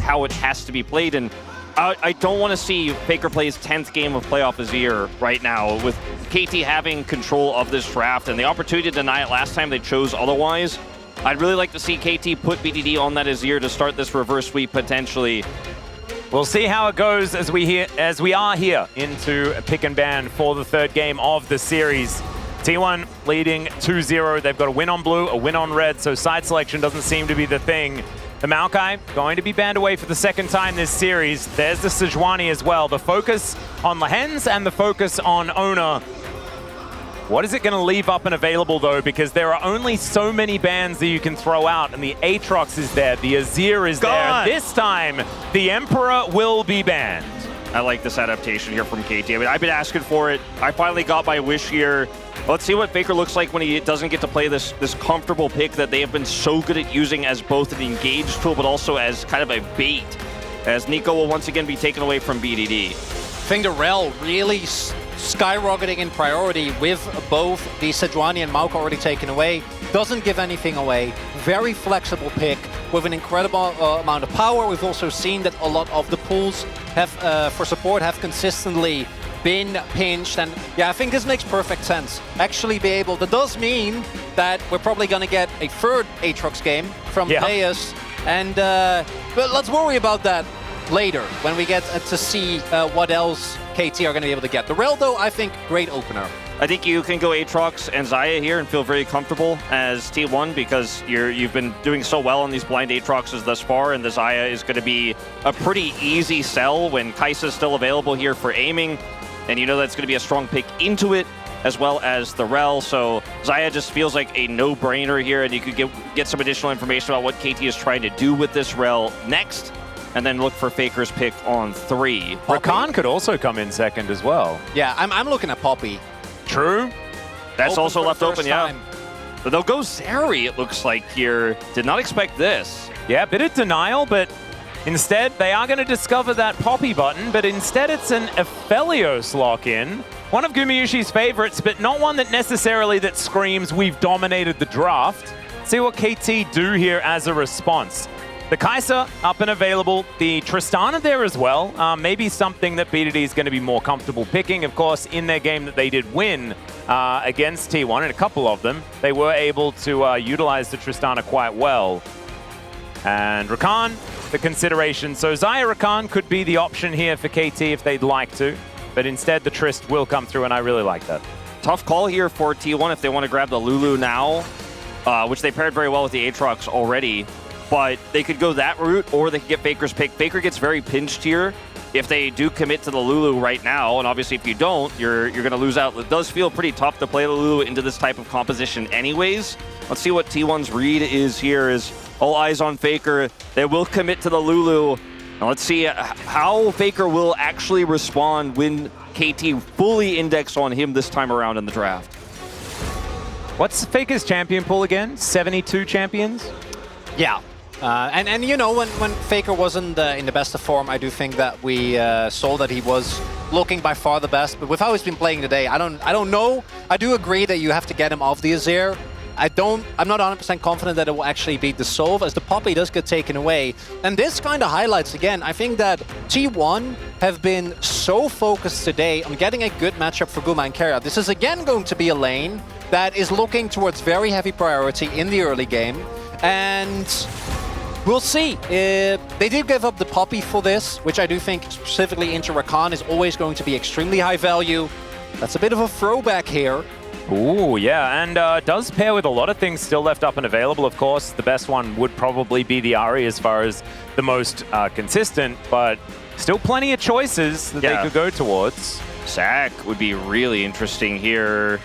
how it has to be played. And I don't want to see Faker play his 10th game of playoff Azir right now with KT having control of this draft and the opportunity to deny it last time they chose otherwise. I'd really like to see KT put BDD on that Azir to start this reverse sweep potentially. We'll see how it goes as we are here into pick and ban for the third game of the series. T1 leading 2-0. They've got a win on blue, a win on red, so side selection doesn't seem to be the thing. The Maokai going to be banned away for the second time this series. There's the Sejuani as well. The focus on Lehens and the focus on Oner. What is it going to leave up and available, though? Because there are only so many bans that you can throw out, and the Aatrox is there, the Azir is there. This time, the Emperor will be banned. I like this adaptation here from KT. I mean, I've been asking for it. I finally got my wish here. Let's see what Faker looks like when he doesn't get to play this comfortable pick that they have been so good at using as both an engage tool, but also as kind of a bait, as Nico will once again be taken away from BDD. I think the Rel really skyrocketing in priority with both the Sejuani and Maokai already taken away. Doesn't give anything away. Very flexible pick with an incredible amount of power. We've also seen that a lot of the pools have for support have consistently been pinched, and yeah, I think this makes perfect sense. Actually be able, that does mean that we're probably gonna get a third Aatrox game from players, and but let's worry about that later when we get to see what else KT are gonna be able to get. The Rel though, I think, great opener. I think you can go Aatrox and Xayah here and feel very comfortable as T1 because you've been doing so well on these blind Aatroxes thus far, and the Xayah is going to be a pretty easy sell when Kai'Sa's still available here for aiming, and you know that's going to be a strong pick into it, as well as the Rel, so Xayah just feels like a no-brainer here, and you could get some additional information about what KT is trying to do with this Rel next, and then look for Faker's pick on 3. Rakan could also come in second as well. Yeah, I'm looking at Poppy. True. That's Open also left open, time. yeah. But they'll go Zeri, it looks like, here. Did not expect this. Yeah, a bit of denial, but instead they are going to discover that Poppy button, but instead it's an Aphelios lock-in. One of Gumayusi's favorites, but not one that necessarily that screams we've dominated the draft. See what KT do here as a response. The Kai'Sa up and available. The Tristana there as well. Maybe something that BDD is going to be more comfortable picking. Of course, in their game that they did win against T1, and a couple of them, they were able to utilize the Tristana quite well. And Rakan, the consideration. So Xayah Rakan could be the option here for KT if they'd like to. But instead, the Trist will come through, and I really like that. Tough call here for T1 if they want to grab the Lulu now, which they paired very well with the Aatrox already. But they could go that route, or they could get Faker's pick. Faker gets very pinched here if they do commit to the Lulu right now, and obviously if you don't, you're going to lose out. It does feel pretty tough to play the Lulu into this type of composition anyways. Let's see what T1's read is here, is all eyes on Faker. They will commit to the Lulu. Now let's see how Faker will actually respond when KT fully index on him this time around in the draft. What's Faker's champion pool again? 72 champions? Yeah. And you know, when Faker wasn't in the best of form, I do think that we saw that he was looking by far the best. But with how he's been playing today, I don't know. I do agree that you have to get him off the Azir. I'm not 100% confident that it will actually beat the Solve, as the Poppy does get taken away. And this kind of highlights, again, I think that T1 have been so focused today on getting a good matchup for Guma and Keria. This is again going to be a lane that is looking towards very heavy priority in the early game. And we'll see. They did give up the Poppy for this, which I do think specifically into Rakan is always going to be extremely high value. That's a bit of a throwback here. Ooh, yeah, and does pair with a lot of things still left up and available, of course. The best one would probably be the Ahri as far as the most consistent, but still plenty of choices that they could go towards. Zac would be really interesting here.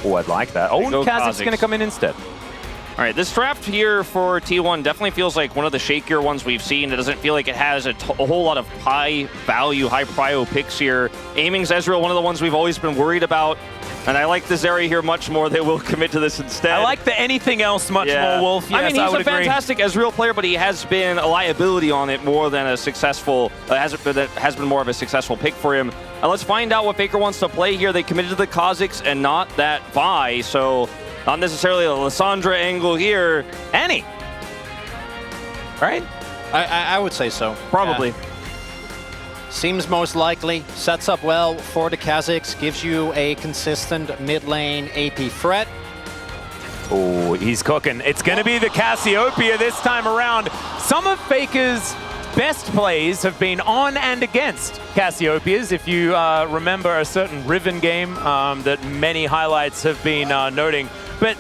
Oh, I'd like that. Oh, and Kha'Zix's going to come in instead. All right, this draft here for T1 definitely feels like one of the shakier ones we've seen. It doesn't feel like it has a whole lot of high value, high prio picks here. Aiming's Ezreal, one of the ones we've always been worried about. And I like the Zeri here much more. They will commit to this instead. I like the anything else much more, Wolf. Yes, I mean, he's a fantastic Ezreal player, but he has been a liability on it more than a successful, has been more of a successful pick for him. And let's find out what Faker wants to play here. They committed to the Kha'Zix and not that Vi, so not necessarily a Lissandra angle here. Annie, right? I would say so. Probably. Seems most likely. Sets up well for the Kazakhs. Gives you a consistent mid lane AP threat. Oh, he's cooking. It's going to be the Cassiopeia this time around. Some of Faker's best plays have been on and against Cassiopeias. If you remember a certain Riven game that many highlights have been noting. But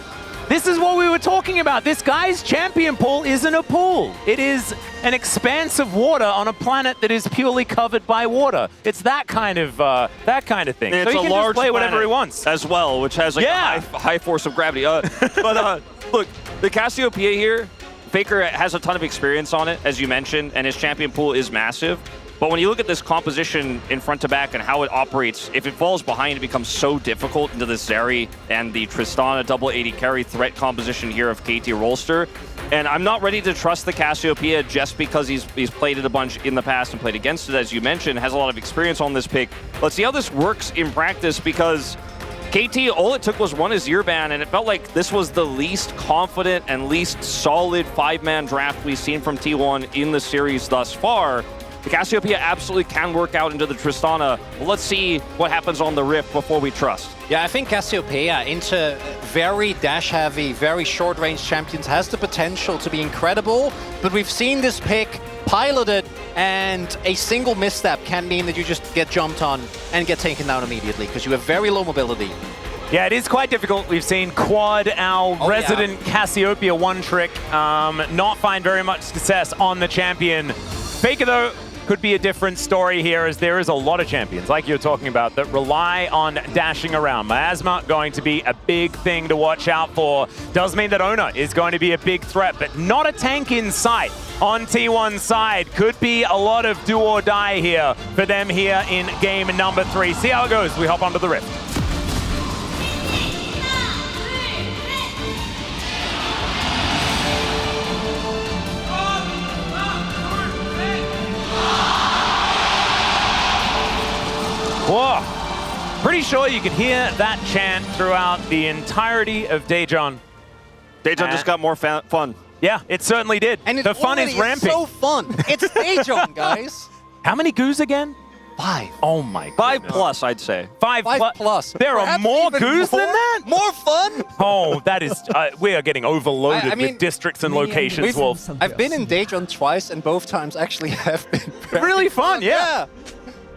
this is what we were talking about. This guy's champion pool isn't a pool. It is an expanse of water on a planet that is purely covered by water. It's that kind of thing. It's so he a can large just play whatever he planet wants as well, which has like Yeah. a high force of gravity. But look, the Cassiopeia here, Faker has a ton of experience on it, as you mentioned, and his champion pool is massive. But when you look at this composition in front to back and how it operates, if it falls behind, it becomes so difficult into the Zeri and the Tristana double 80 carry threat composition here of KT Rolster. And I'm not ready to trust the Cassiopeia just because he's played it a bunch in the past and played against it, as you mentioned, has a lot of experience on this pick. Let's see how this works in practice, because KT, all it took was one Azir ban, and it felt like this was the least confident and least solid 5-man draft we've seen from T1 in the series thus far. The Cassiopeia absolutely can work out into the Tristana. Well, let's see what happens on the Rift before we trust. Yeah, I think Cassiopeia into very dash-heavy, very short-range champions has the potential to be incredible, but we've seen this pick piloted, and a single misstep can mean that you just get jumped on and get taken down immediately, because you have very low mobility. Yeah, it is quite difficult. We've seen Quad, our resident Cassiopeia one-trick, not find very much success on the champion. Faker, though, could be a different story here, as there is a lot of champions, like you're talking about, that rely on dashing around. Miasma going to be a big thing to watch out for. Does mean that Oner is going to be a big threat, but not a tank in sight on T1's side. Could be a lot of do or die here for them here in game number 3. See how it goes. We hop onto the Rift. Whoa. Pretty sure you could hear that chant throughout the entirety of Daejeon. Daejeon just got more fun. Yeah, it certainly did. And the fun is ramping. It's so fun. It's Daejeon, guys. How many goos again? 5. Oh my god. 5 plus, I'd say. 5 plus. There are Perhaps more even goos than that? More fun? Oh, that is... we are getting overloaded I mean, with districts and locations, Wolf. I've been in Daejeon twice, and both times actually have been Really fun, yeah.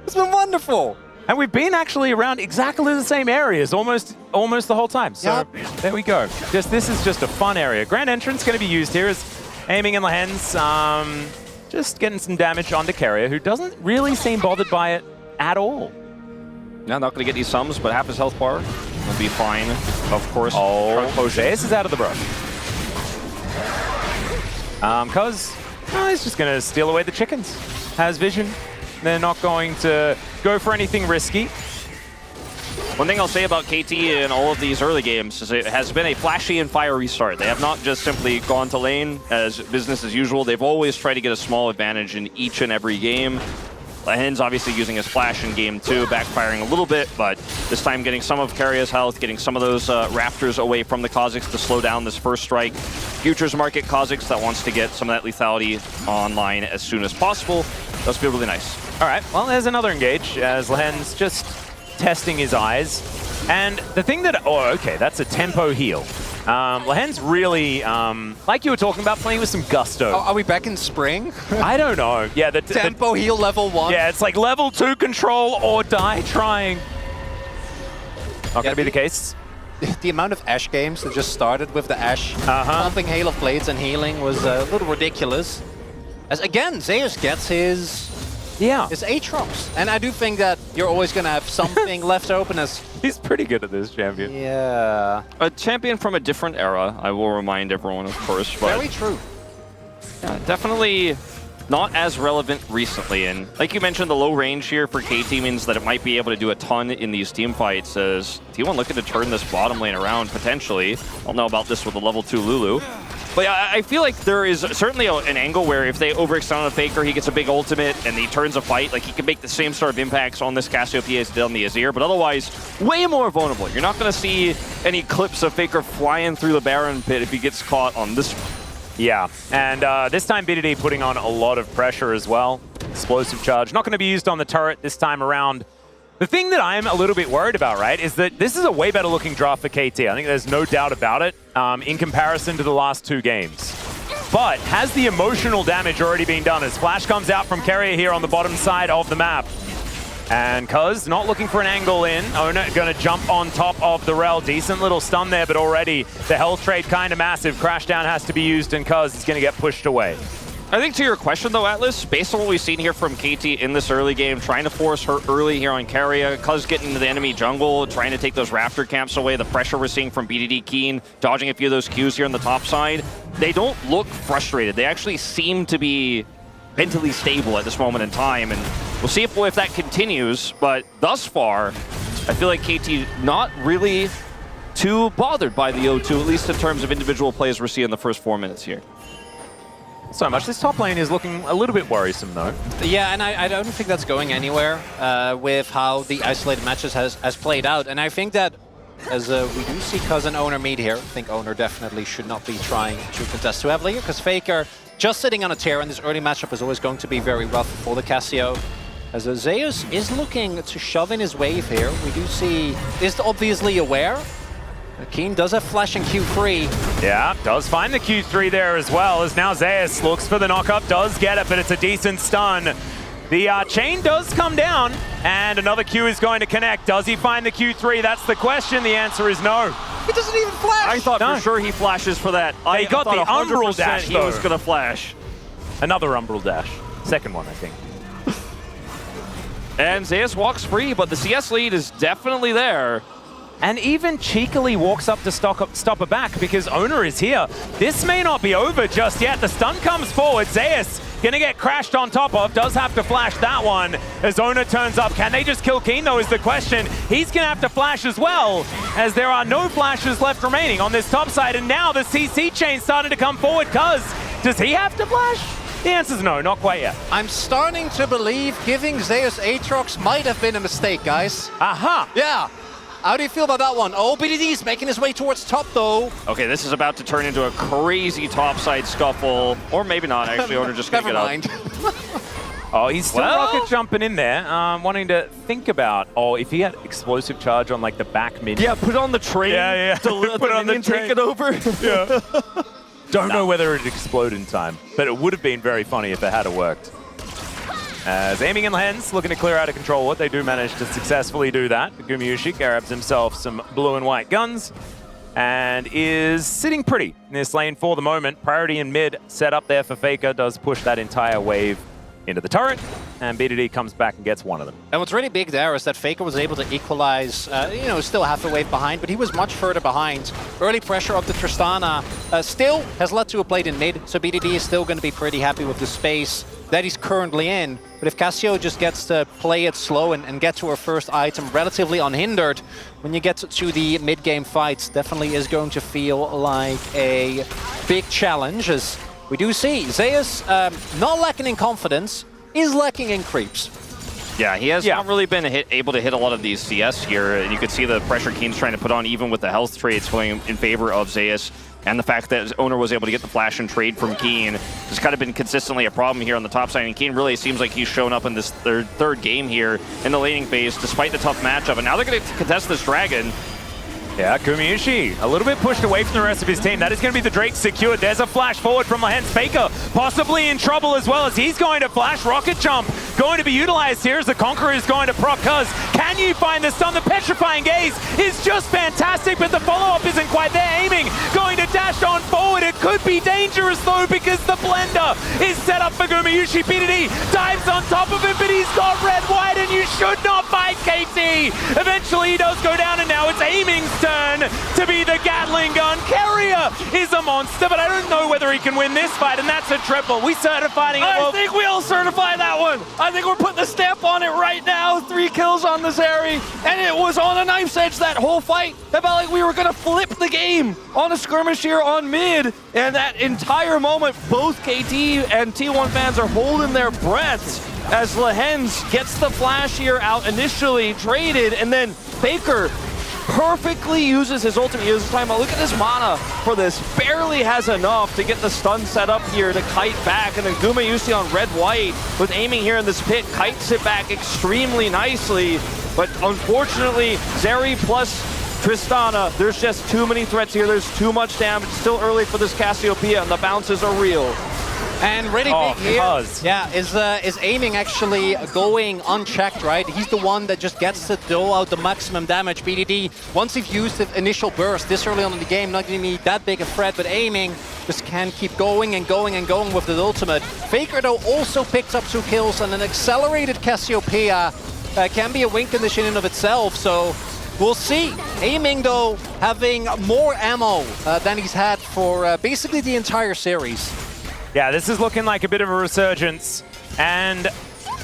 It's been wonderful. And we've been actually around exactly the same areas almost the whole time. So there we go. This is just a fun area. Grand Entrance going to be used here as aiming in the hands. Just getting some damage onto Keria, who doesn't really seem bothered by it at all. Yeah, not going to get these sums, but half his health bar will be fine, of course. Oh, Zeus is out of the brush. Because he's just going to steal away the chickens. Has vision. They're not going to go for anything risky. One thing I'll say about KT in all of these early games is it has been a flashy and fiery start. They have not just simply gone to lane as business as usual. They've always tried to get a small advantage in each and every game. Lehen's obviously using his flash in game 2, backfiring a little bit, but this time getting some of Keria's health, getting some of those Raptors away from the Kazakhs to slow down this first strike. Futures market Kazakhs that wants to get some of that lethality online as soon as possible. Does feel really nice. All right, well, there's another engage as Lehen's just testing his eyes. And the thing that... Oh, okay, that's a tempo heal. Lehen's really, like you were talking about, playing with some gusto. Are we back in spring? I don't know. Yeah, the tempo heal level 1. Yeah, it's like level 2 control or die trying. Not going to be the case. The amount of Ashe games that just started with the Ashe pumping Hail of Blades and healing was a little ridiculous. As again, Zeus gets his Aatrox. And I do think that you're always going to have something left open as... He's pretty good at this champion. Yeah. A champion from a different era, I will remind everyone, of course. But very true. Yeah, definitely not as relevant recently. And like you mentioned, the low range here for KT means that it might be able to do a ton in these team fights as T1 looking to turn this bottom lane around, potentially. I'll know about this with the level 2 Lulu. But yeah, I feel like there is certainly an angle where if they overextend on a Faker, he gets a big ultimate and he turns a fight. Like, he can make the same sort of impacts on this Cassiopeia as he did on the Azir, but otherwise, way more vulnerable. You're not going to see any clips of Faker flying through the Baron pit if he gets caught on this one. Yeah, and this time BDD putting on a lot of pressure as well. Explosive charge, not going to be used on the turret this time around. The thing that I'm a little bit worried about, right, is that this is a way better looking draft for KT. I think there's no doubt about it in comparison to the last 2 games. But has the emotional damage already been done as Flash comes out from Keria here on the bottom side of the map? And Cuz not looking for an angle in. Oner going to jump on top of the Rel. Decent little stun there, but already the health trade kind of massive. Crashdown has to be used, and Cuz is going to get pushed away. I think to your question, though, Atlas, based on what we've seen here from KT in this early game, trying to force her early here on Keria, Cuz getting into the enemy jungle, trying to take those Raptor camps away, the pressure we're seeing from BDD Keen, dodging a few of those Qs here on the top side, they don't look frustrated. They actually seem to be mentally stable at this moment in time, and we'll see if that continues, but thus far, I feel like KT not really too bothered by the O2, at least in terms of individual plays we're seeing in the first 4 minutes here. So much. This top lane is looking a little bit worrisome, though. Yeah, and I don't think that's going anywhere with how the isolated matches has played out. And I think that as we do see Cuz and Oner meet here, I think Oner definitely should not be trying to contest too heavily here, because Faker just sitting on a tear in this early matchup is always going to be very rough for the Casio. As Zeus is looking to shove in his wave here, we do see is obviously aware. Keen does have flash in Q3. Yeah, does find the Q3 there as well, as now Zeus looks for the knockup, does get it, but it's a decent stun. The chain does come down, and another Q is going to connect. Does he find the Q3? That's the question. The answer is no. He doesn't even flash! I thought for sure he flashes for that. He got the Umbral dash, he was going to flash. Another Umbral dash. Second one, I think. And Zeus walks free, but the CS lead is definitely there. And even cheekily walks up to stop her back because Oner is here. This may not be over just yet. The stun comes forward. Zeus gonna get crashed on top of. Does have to flash that one as Oner turns up. Can they just kill Keen, though, is the question. He's gonna have to flash as well, as there are no flashes left remaining on this top side. And now the CC chain starting to come forward. Cuz, does he have to flash? The answer's no, not quite yet. I'm starting to believe giving Zeus Aatrox might have been a mistake, guys. Aha! Yeah. How do you feel about that one? Oh, BDD's making his way towards top, though. Okay, this is about to turn into a crazy topside scuffle. Or maybe not, actually. Oner just gonna get up. Never mind. Oh, he's still rocket jumping in there, wanting to think about, if he had explosive charge on, like, the back mid. Yeah, put on the train. Yeah. To let put on the train. Take it over. Yeah. Don't know whether it'd explode in time, but it would have been very funny if it had worked. As aiming in Lens, looking to clear out of control what they do manage to successfully do that. Gumayusi grabs himself some blue and white guns and is sitting pretty in this lane for the moment. Priority in mid set up there for Faker, does push that entire wave into the turret, and BDD comes back and gets one of them. And what's really big there is that Faker was able to equalize, still half a wave behind, but he was much further behind. Early pressure of the Tristana still has led to a plate in mid, so BDD is still going to be pretty happy with the space that he's currently in. But if Casio just gets to play it slow and get to her first item relatively unhindered, when you get to the mid-game fights, definitely is going to feel like a big challenge, as we do see Zeus not lacking in confidence, is lacking in creeps. Yeah, he has not really been able to hit a lot of these CS here, and you could see the pressure Keen's trying to put on even with the health trades going in favor of Zeus. And the fact that Oner was able to get the flash and trade from Keen has kind of been consistently a problem here on the top side. And Keen really seems like he's shown up in this third game here in the laning phase, despite the tough matchup. And now they're going to contest this dragon. Yeah, Gumayusi a little bit pushed away from the rest of his team. That is going to be the Drake secured. There's a flash forward from Lehens. Faker possibly in trouble as well, as he's going to flash. Rocket jump going to be utilized here as the Conqueror is going to proc Cuz. Can you find the stun? The Petrifying Gaze is just fantastic, but the follow-up isn't quite there. Aiming, going to dash on forward. It could be dangerous though, because the blender is set up for Gumayusi. BDD dives on top of him, but he's got red, white, and you should not fight KT. Eventually he does go down, and now it's Aiming's turn to be the Gatling gun. Keria is a monster, but I don't know whether he can win this fight, and that's a triple. We certifying it. I think we'll certify that one. I think we're putting the stamp on it right now. 3 kills on the Zeri, and it was on a knife's edge that whole fight. It felt like we were gonna flip the game on a skirmish here on mid, and that entire moment, both KT and T1 fans are holding their breaths as Lehens gets the flash here out initially, traded, and then Faker perfectly uses his ultimate. He was talking about, look at his mana for this. Barely has enough to get the stun set up here to kite back. And then Gumayusi on red-white with aiming here in this pit, kites it back extremely nicely. But unfortunately, Zeri plus Tristana, there's just too many threats here. There's too much damage. Still early for this Cassiopeia, and the bounces are real. And really big here, yeah, is aiming actually going unchecked, right? He's the one that just gets to dole out the maximum damage. BDD, once he's used the initial burst this early on in the game, not giving me that big a threat, but aiming just can keep going and going and going with the ultimate. Faker, though, also picked up 2 kills, and an accelerated Cassiopeia can be a win condition in of itself, so we'll see. Aiming, though, having more ammo than he's had for basically the entire series. Yeah, this is looking like a bit of a resurgence, and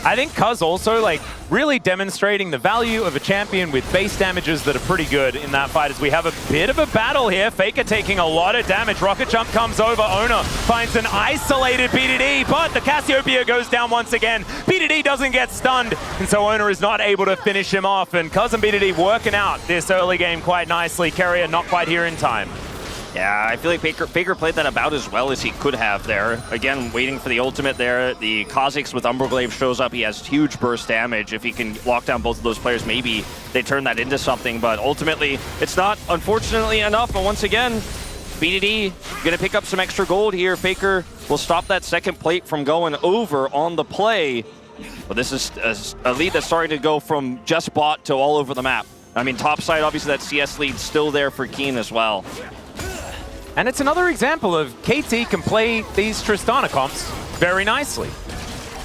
I think Cuz also like really demonstrating the value of a champion with base damages that are pretty good in that fight as we have a bit of a battle here. Faker taking a lot of damage. Rocket Jump comes over. Oner finds an isolated BDD, but the Cassiopeia goes down once again. BDD doesn't get stunned, and so Oner is not able to finish him off, and Cuz and BDD working out this early game quite nicely. Keria not quite here in time. Yeah, I feel like Faker played that about as well as he could have there. Again, waiting for the ultimate there. The Kha'Zix with Umberglaive shows up. He has huge burst damage. If he can lock down both of those players, maybe they turn that into something. But ultimately, it's not, unfortunately, enough. But once again, BDD gonna pick up some extra gold here. Faker will stop that second plate from going over on the play. But this is a lead that's starting to go from just bot to all over the map. I mean, top side, obviously that CS lead still there for Keen as well. And it's another example of KT can play these Tristana comps very nicely.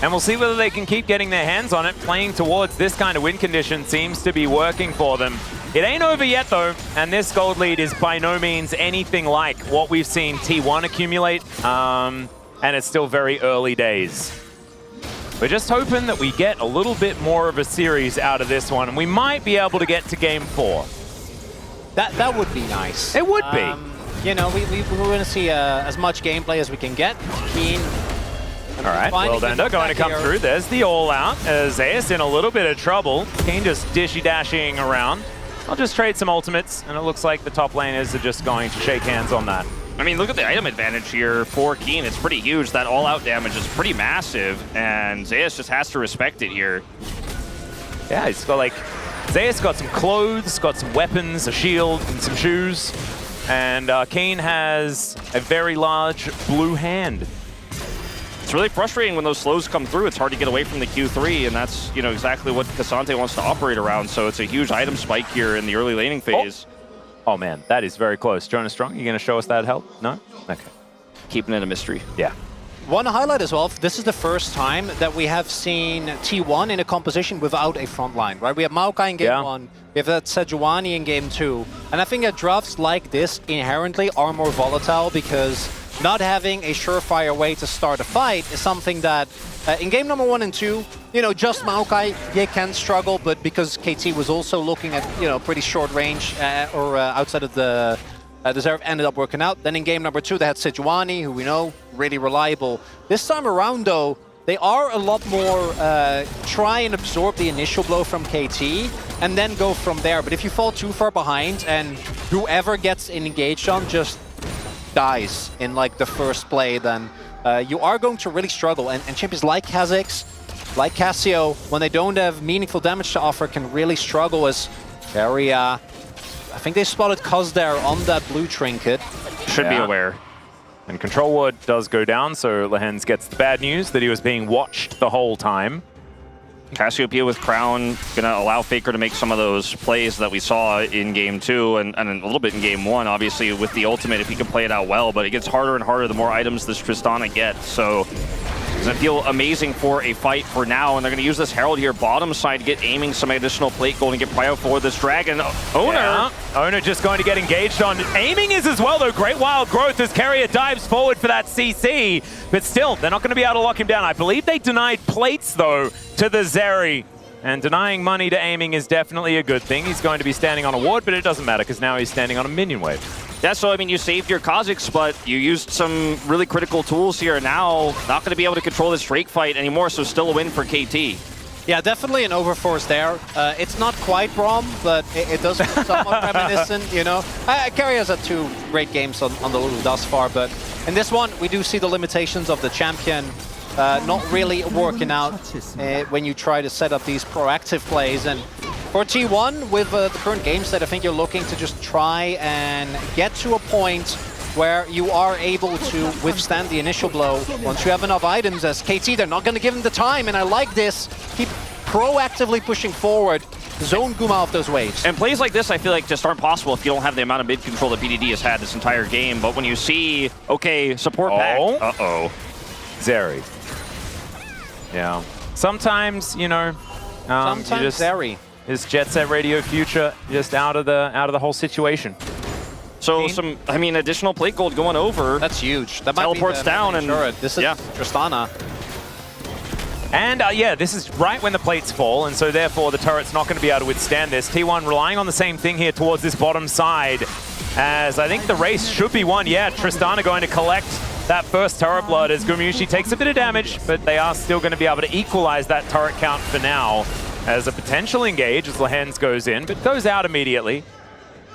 And we'll see whether they can keep getting their hands on it. Playing towards this kind of win condition seems to be working for them. It ain't over yet, though, and this gold lead is by no means anything like what we've seen T1 accumulate, and it's still very early days. We're just hoping that we get a little bit more of a series out of this one, and we might be able to get to Game 4. That would be nice. It would be. You know, we're going to see as much gameplay as we can get. Keen. All right, well then they're going to come through. There's the all-out. Zeus in a little bit of trouble. Keen just dishy-dashing around. I'll just trade some ultimates, and it looks like the top laners are just going to shake hands on that. I mean, look at the item advantage here for Keen. It's pretty huge. That all-out damage is pretty massive, and Zeus just has to respect it here. Yeah, he's got like... Zeus got some clothes, got some weapons, a shield, and some shoes. And Keen has a very large blue hand. It's really frustrating when those slows come through. It's hard to get away from the Q3, and that's, you know, exactly what Cassante wants to operate around. So it's a huge item spike here in the early laning phase. Oh man, that is very close. Jonas Strong, you going to show us that help? No? Okay. Keeping it a mystery. Yeah. One highlight as well, this is the first time that we have seen T1 in a composition without a front line, right? We have Maokai in Game 1, we have that Sejuani in Game 2, and I think that drafts like this inherently are more volatile because not having a surefire way to start a fight is something that in Game number 1 and 2, you know, just Maokai, they can struggle, but because KT was also looking at, you know, pretty short range or outside of the Zeref ended up working out. Then in game number 2, they had Sejuani, who we know, really reliable. This time around, though, they are a lot more try and absorb the initial blow from KT and then go from there. But if you fall too far behind and whoever gets engaged on just dies in like the first play, then you are going to really struggle. And champions like Kha'Zix, like Cassio, when they don't have meaningful damage to offer, can really struggle as Keria. I think they spotted Cuz there on that blue trinket. Should be aware. And Control Ward does go down, so Lehens gets the bad news that he was being watched the whole time. Cassiopeia with Crown gonna allow Faker to make some of those plays that we saw in Game 2 and a little bit in Game 1, obviously with the ultimate if he can play it out well, but it gets harder and harder the more items this Tristana gets. So it's gonna feel amazing for a fight for now, and they're gonna use this Herald here bottom side to get aiming some additional plate gold and get prio for this Dragon. Oner! Yeah. Oner just going to get engaged on. Aiming is as well, though. Great wild growth as Keria dives forward for that CC, but still, they're not gonna be able to lock him down. I believe they denied plates, though, to the Zeri. And denying money to aiming is definitely a good thing. He's going to be standing on a ward, but it doesn't matter because now he's standing on a minion wave. Yeah, so I mean, you saved your Kha'Zix, but you used some really critical tools here. Now, not going to be able to control this Drake fight anymore, so still a win for KT. Yeah, definitely an overforce there. It's not quite Braum, but it does feel somewhat reminiscent, you know. Keria's had 2 great games on the Lulu thus far, but in this one, we do see the limitations of the champion not really working out when you try to set up these proactive plays. And for T1, with the current game set, I think you're looking to just try and get to a point where you are able to withstand the initial blow. Once you have enough items, as KT, they're not going to give him the time, and I like this. Keep proactively pushing forward, zone Guma off those waves. And plays like this, I feel like, just aren't possible if you don't have the amount of mid control that BDD has had this entire game. But when you see, okay, support back, Zeri. Yeah. Sometimes, you know, sometimes Zeri. His Jet Set Radio future just out of the whole situation. So some, I mean, additional plate gold going over. That's huge. That might teleports be the down and this is Tristana. And yeah, this is right when the plates fall, and so therefore the turret's not going to be able to withstand this. T1 relying on the same thing here towards this bottom side, as I think the race should be won. Yeah, Tristana going to collect that first turret blood as Gumayusi takes a bit of damage, but they are still going to be able to equalize that turret count for now, as a potential engage as Lehens goes in, but goes out immediately.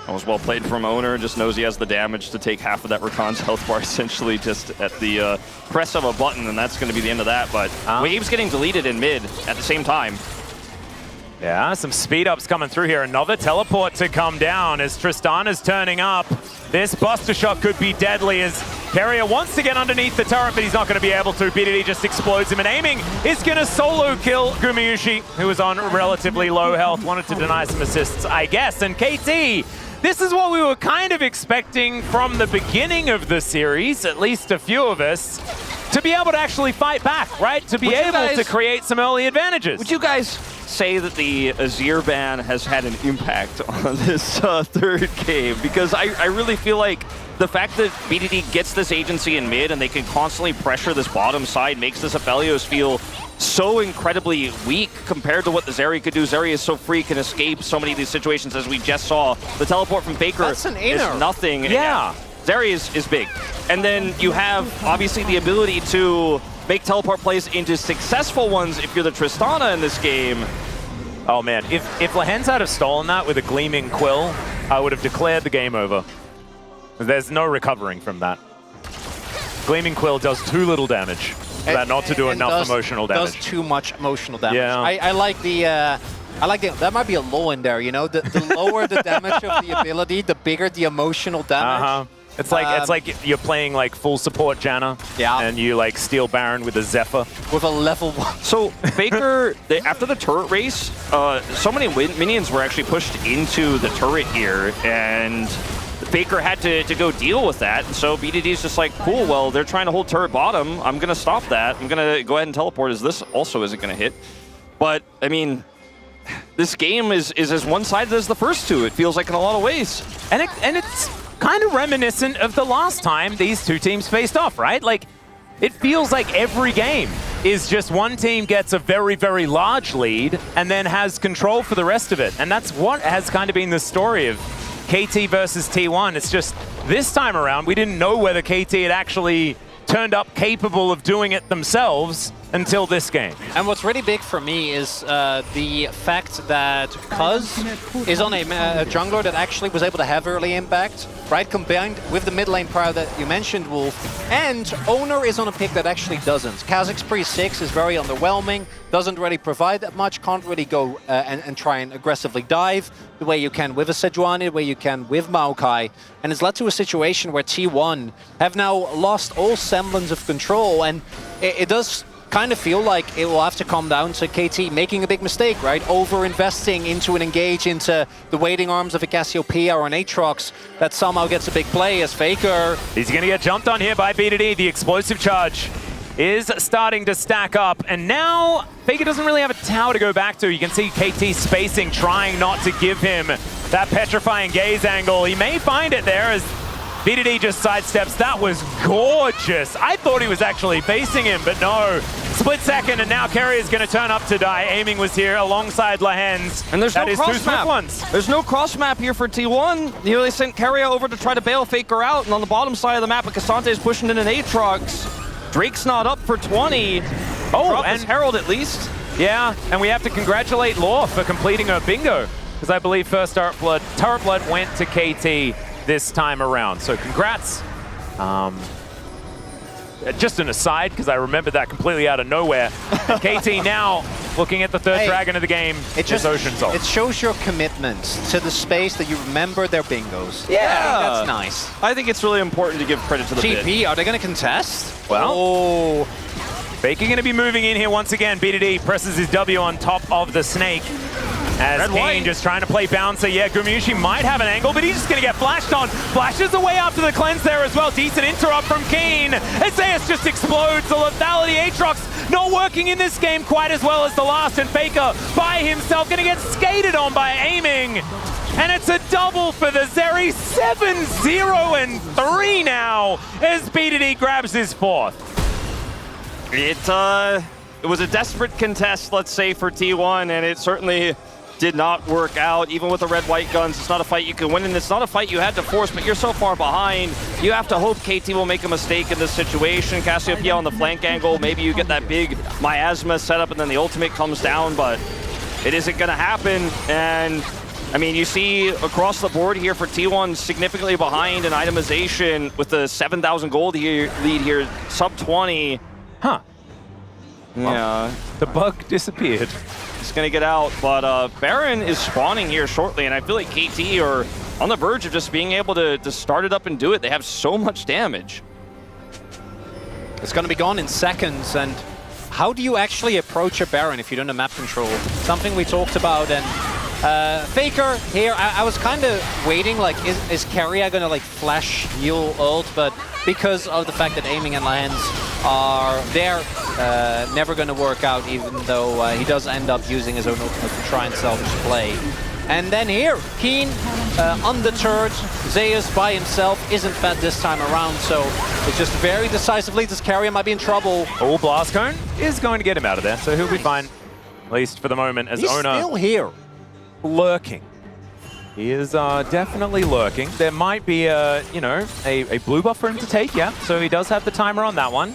That was well played from Oner. Just knows he has the damage to take half of that Rakan's health bar essentially just at the press of a button, and that's going to be the end of that. But waves getting deleted in mid at the same time. Yeah, some speed ups coming through here. Another teleport to come down as Tristana's turning up. This Buster Shot could be deadly as Keria wants to get underneath the turret, but he's not going to be able to. BDD just explodes him, and aiming is going to solo kill Gumayusi, who is on relatively low health. Wanted to deny some assists, I guess. And KT, this is what we were kind of expecting from the beginning of the series, at least a few of us, to be able to actually fight back, right? To be able to create some early advantages. Would you guys say that the Azir ban has had an impact on this third game? Because I really feel like the fact that BDD gets this agency in mid and they can constantly pressure this bottom side makes this Aphelios feel so incredibly weak compared to what the Zeri could do. Zeri is so free, can escape so many of these situations, as we just saw. The teleport from Faker is nothing. Yeah. Zeri is big. And then you have, obviously, the ability to make teleport plays into successful ones if you're the Tristana in this game. Oh man, if Lehens had have stolen that with a Gleaming Quill, I would have declared the game over. There's no recovering from that. Gleaming Quill does too little damage. That not to do enough emotional damage. Does too much emotional damage. Yeah. I like the that might be a low in there, you know? The lower the damage of the ability, the bigger the emotional damage. It's like you're playing like full support Janna, and you like steal Baron with a Zephyr. With a level 1. So Faker, after the turret race, so many minions were actually pushed into the turret here, and Faker had to go deal with that. And so BDD's just like, cool, well, they're trying to hold turret bottom. I'm going to stop that. I'm going to go ahead and teleport, as this also isn't going to hit. But, I mean, this game is as one-sided as the first two, it feels like, in a lot of ways. And it's kind of reminiscent of the last time these two teams faced off, right? Like, it feels like every game is just one team gets a very, very large lead and then has control for the rest of it. And that's what has kind of been the story of KT versus T1. It's just this time around, we didn't know whether KT had actually turned up capable of doing it themselves until this game. And what's really big for me is the fact that Cuz is on a jungler that actually was able to have early impact, right? Combined with the mid lane power that you mentioned, Wolf. And Oner is on a pick that actually doesn't. Kha'Zix Pre-6 is very underwhelming, doesn't really provide that much, can't really go and try and aggressively dive the way you can with a Sejuani, the way you can with Maokai. And it's led to a situation where T1 have now lost all semblance of control, and it does kind of feel like it will have to come down to KT making a big mistake, right? Over-investing into an engage into the waiting arms of a Cassiopeia or an Aatrox that somehow gets a big play as Faker. He's going to get jumped on here by BDD. The explosive charge is starting to stack up, and now Faker doesn't really have a tower to go back to. You can see KT spacing, trying not to give him that petrifying gaze angle. He may find it there as BDD just sidesteps. That was gorgeous. I thought he was actually facing him, but no. Split second, and now Keria is going to turn up to die. Aiming was here alongside Lehens. And there's no cross map. Ones. There's no cross map here for T1. You know, they sent Keria over to try to bail Faker out, and on the bottom side of the map, Cassante is pushing in an Aatrox. Drake's not up for 20. Oh, and Herald at least. Yeah, and we have to congratulate Law for completing her bingo, because I believe first turret blood went to KT this time around. So congrats. Just an aside, because I remember that completely out of nowhere. And KT now looking at the third dragon of the game. It's Ocean's ult. It shows your commitment to the space that you remember their bingos. Yeah. That's nice. I think it's really important to give credit to the GP, bid. are they going to contest? Well, Faker going to be moving in here once again. BDD presses his W on top of the snake. As Kane just trying to play bouncer. Yeah, Gumayusi might have an angle, but he's just going to get flashed on. Flashes away after the cleanse there as well. Decent interrupt from Kane. As Zeus just explodes. The lethality Aatrox not working in this game quite as well as the last. And Faker by himself going to get skated on by aiming. And it's a double for the Zeri. 7-0-3 now as BDD grabs his fourth. It was a desperate contest, let's say, for T1, and it certainly did not work out. Even with the red-white guns, it's not a fight you can win, and it's not a fight you had to force, but you're so far behind. You have to hope KT will make a mistake in this situation. Cassiopeia on the flank angle, maybe you get that big miasma setup, and then the ultimate comes down, but it isn't going to happen. And I mean, you see across the board here for T1, significantly behind in itemization with the 7,000 gold lead here, sub 20. Huh. Yeah. Well, the bug disappeared. He's going to get out, but Baron is spawning here shortly, and I feel like KT are on the verge of just being able to start it up and do it. They have so much damage. It's going to be gone in seconds, and how do you actually approach a Baron if you don't have map control? Something we talked about, and Faker here, I was kind of waiting, like, is Keria going to, like, flash heal ult, but because of the fact that aiming and lands are there, never going to work out, even though he does end up using his own ultimate to try and salvage play. And then here, Keen, undeterred, Zeus by himself isn't fed this time around, so it's just very decisively, this Keria might be in trouble. Oh, Blast Cone is going to get him out of there, so he'll be fine, at least for the moment, as He's Oner still here. Lurking. He is definitely lurking. There might be a blue buff for him to take, yeah. So he does have the timer on that one.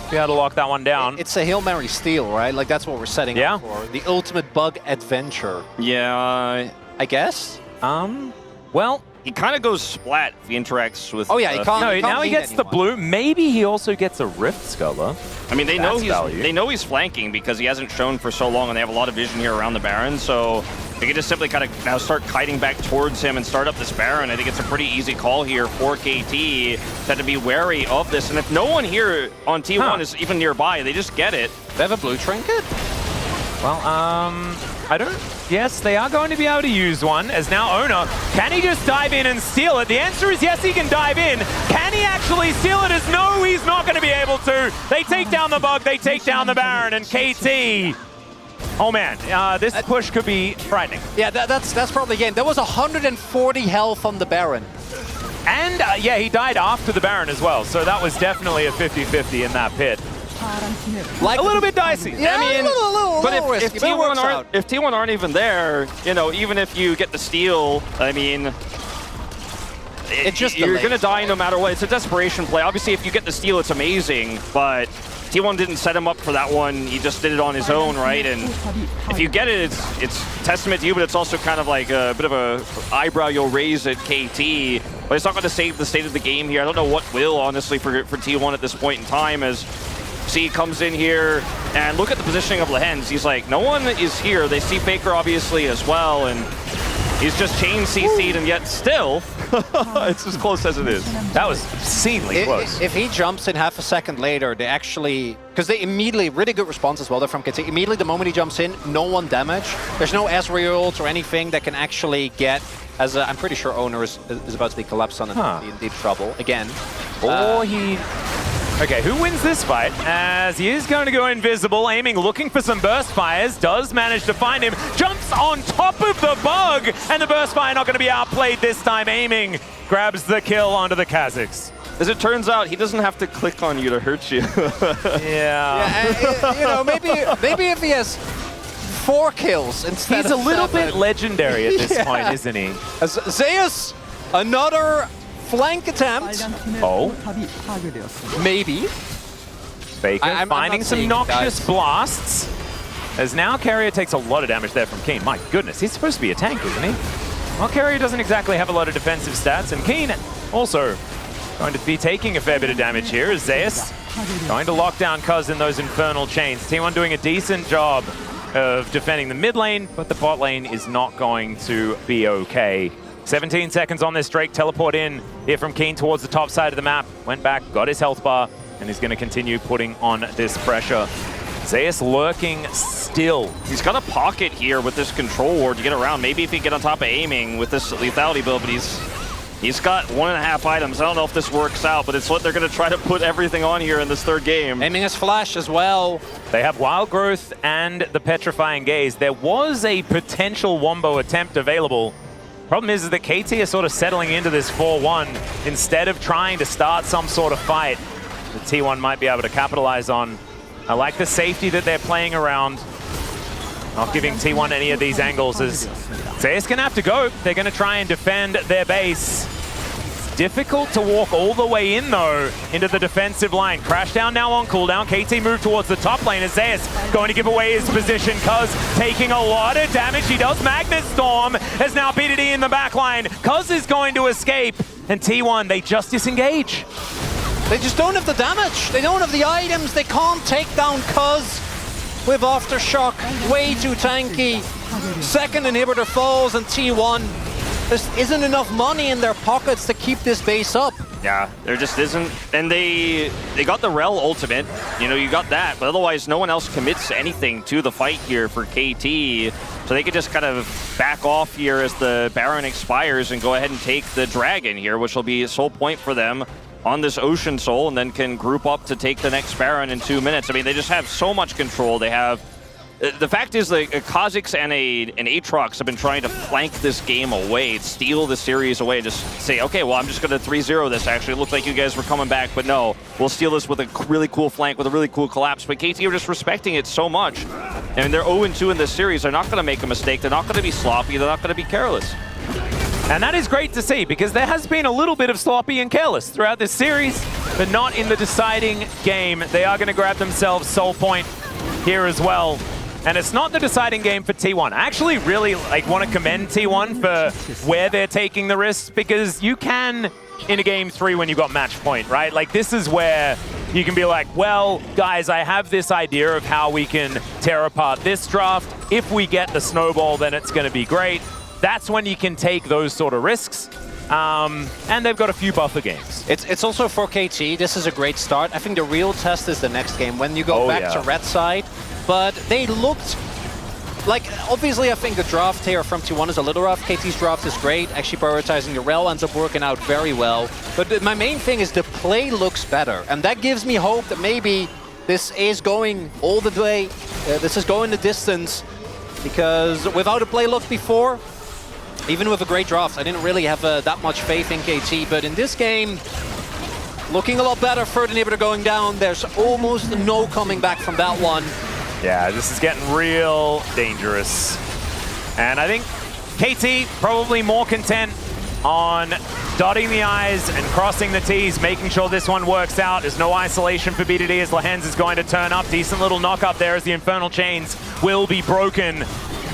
Be able to lock that one down. It's a Hail Mary steal, right? Like, that's what we're setting up for. The ultimate bug adventure. Yeah. I guess? Well, he kind of goes splat if he interacts with... Oh, yeah, he can't. No, he can't now he gets the blue. Maybe he also gets a Rift Sculler. I mean, they know he's flanking because he hasn't shown for so long, and they have a lot of vision here around the Baron, so they can just simply kind of now start kiting back towards him and start up this Baron. I think it's a pretty easy call here for KT to be wary of this. And if no one here on T1 is even nearby, they just get it. They have a blue trinket? Well, I don't... Yes, they are going to be able to use one, as now Oner, can he just dive in and steal it? The answer is yes, he can dive in. Can he actually steal it? As no, he's not going to be able to. They take down the bug, they take down the Baron, and KT... Oh man, this push could be frightening. Yeah, that's probably the game. There was 140 health on the Baron. And yeah, he died after the Baron as well, so that was definitely a 50-50 in that pit. Like a little bit dicey. Yeah, I mean, but if T1 aren't even there, you know, even if you get the steal, I mean, you're going to die no matter what. It's a desperation play. Obviously, if you get the steal, it's amazing, but T1 didn't set him up for that one. He just did it on his own, right? And if you get it, it's testament to you, but it's also kind of like a bit of a eyebrow you'll raise at KT. But it's not going to save the state of the game here. I don't know what will, honestly, for T1 at this point in time, as C comes in here, and look at the positioning of Lehens. He's like, no one is here. They see Faker, obviously, as well, and he's just chain CC'd, and yet still, it's as close as it is. That was obscenely close. If he jumps in half a second later, they actually... Because they immediately, really good response as well, they're from KT. Immediately, the moment he jumps in, no one damage. There's no Ezreal or anything that can actually get... As I'm pretty sure Oner is about to be collapsed on and be in deep trouble again. Or he... Okay, who wins this fight? As he is going to go invisible, aiming, looking for some burst fires, does manage to find him, jumps on top of the bug, and the burst fire not going to be outplayed this time. Aiming grabs the kill onto the Kazakhs. As it turns out, he doesn't have to click on you to hurt you. Yeah. You know, maybe if he has 4 kills instead He's of a little 7. bit legendary at this point, isn't he? As Zeus, another flank attempt. Oh. Maybe. Faker finding some noxious blasts. As now Keria takes a lot of damage there from Keen. My goodness, he's supposed to be a tank, isn't he? Well, Keria doesn't exactly have a lot of defensive stats, and Keen also going to be taking a fair bit of damage here as Zeus going to lock down Cuz in those infernal chains. T1 doing a decent job of defending the mid lane, but the bot lane is not going to be okay. 17 seconds on this. Drake teleport in here from Keen towards the top side of the map. Went back, got his health bar, and he's going to continue putting on this pressure. Zeus lurking still. He's got a pocket here with this control ward to get around. Maybe if he can get on top of aiming with this lethality build, but he's got 1.5 items. I don't know if this works out, but it's what they're going to try to put everything on here in this third game. Aiming his flash as well. They have Wild Growth and the Petrifying Gaze. There was a potential wombo attempt available. Problem is that KT is sort of settling into this 4-1 instead of trying to start some sort of fight that T1 might be able to capitalize on. I like the safety that they're playing around. Not giving T1 any of these angles as Zeus gonna have to go. They're gonna try and defend their base. It's difficult to walk all the way in though into the defensive line. Crash down now on cooldown. KT move towards the top lane as Zeus going to give away his position. Cuz taking a lot of damage. He does Magnet Storm as now BDD in the back line. Cuz is going to escape and T1, they just disengage. They just don't have the damage. They don't have the items. They can't take down Cuz with Aftershock. Way too tanky. Second inhibitor falls and T1. There isn't enough money in their pockets to keep this base up. Yeah, there just isn't. And they got the Rel ultimate. You know, you got that. But otherwise, no one else commits anything to the fight here for KT. So they could just kind of back off here as the Baron expires and go ahead and take the Dragon here, which will be a sole point for them on this Ocean Soul, and then can group up to take the next Baron in 2 minutes. I mean, they just have so much control. They have... The fact is, like, Kha'Zix and an Aatrox have been trying to flank this game away, steal the series away, just say, okay, well, I'm just going to 3-0 this, actually. It looked like you guys were coming back, but no. We'll steal this with a really cool flank, with a really cool collapse. But KT are just respecting it so much. And they're 0-2 in this series. They're not going to make a mistake. They're not going to be sloppy. They're not going to be careless. And that is great to see, because there has been a little bit of sloppy and careless throughout this series, but not in the deciding game. They are going to grab themselves Soul Point here as well. And it's not the deciding game for T1. I actually really want to commend T1 for where they're taking the risks, because you can, in a Game 3 when you've got match point, right? Like, this is where you can be like, well, guys, I have this idea of how we can tear apart this draft. If we get the snowball, then it's going to be great. That's when you can take those sort of risks. And they've got a few buffer games. It's also for KT. This is a great start. I think the real test is the next game when you go back to red side. But they looked like, obviously, I think the draft here from T1 is a little rough. KT's draft is great. Actually prioritizing the Rel ends up working out very well. But my main thing is the play looks better. And that gives me hope that maybe this is going all the way. This is going the distance. Because without a play look before, even with a great draft, I didn't really have that much faith in KT. But in this game, looking a lot better. Third inhibitor going down. There's almost no coming back from that one. Yeah, this is getting real dangerous. And I think KT probably more content on dotting the I's and crossing the T's, making sure this one works out. There's no isolation for BDD as Lehens is going to turn up. Decent little knock up there as the Infernal Chains will be broken.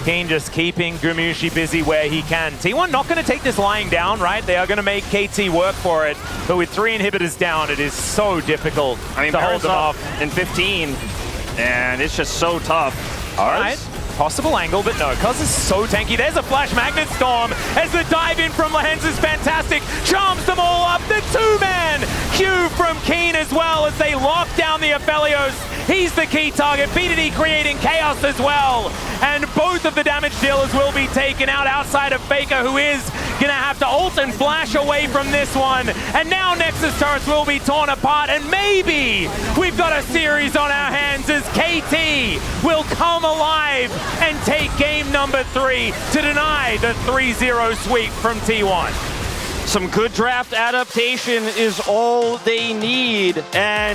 Keen just keeping Gumayusi busy where he can. T1 not going to take this lying down, right? They are going to make KT work for it. But with 3 inhibitors down, it is so difficult to hold them off. In 15, and it's just so tough. All right. Possible angle, but no. Cuz is so tanky. There's a Flash Magnet Storm as the dive in from Lehens is fantastic. Charms them all up. The 2-man Q from Keen as well as they lock down the Aphelios. He's the key target. BDD creating chaos as well. And both of the damage dealers will be taken out outside of Faker, who is going to have to ult and flash away from this one. And now Nexus turrets will be torn apart. And maybe we've got a series on our hands as KT will come alive and take game number 3 to deny the 3-0 sweep from T1. Some good draft adaptation is all they need. And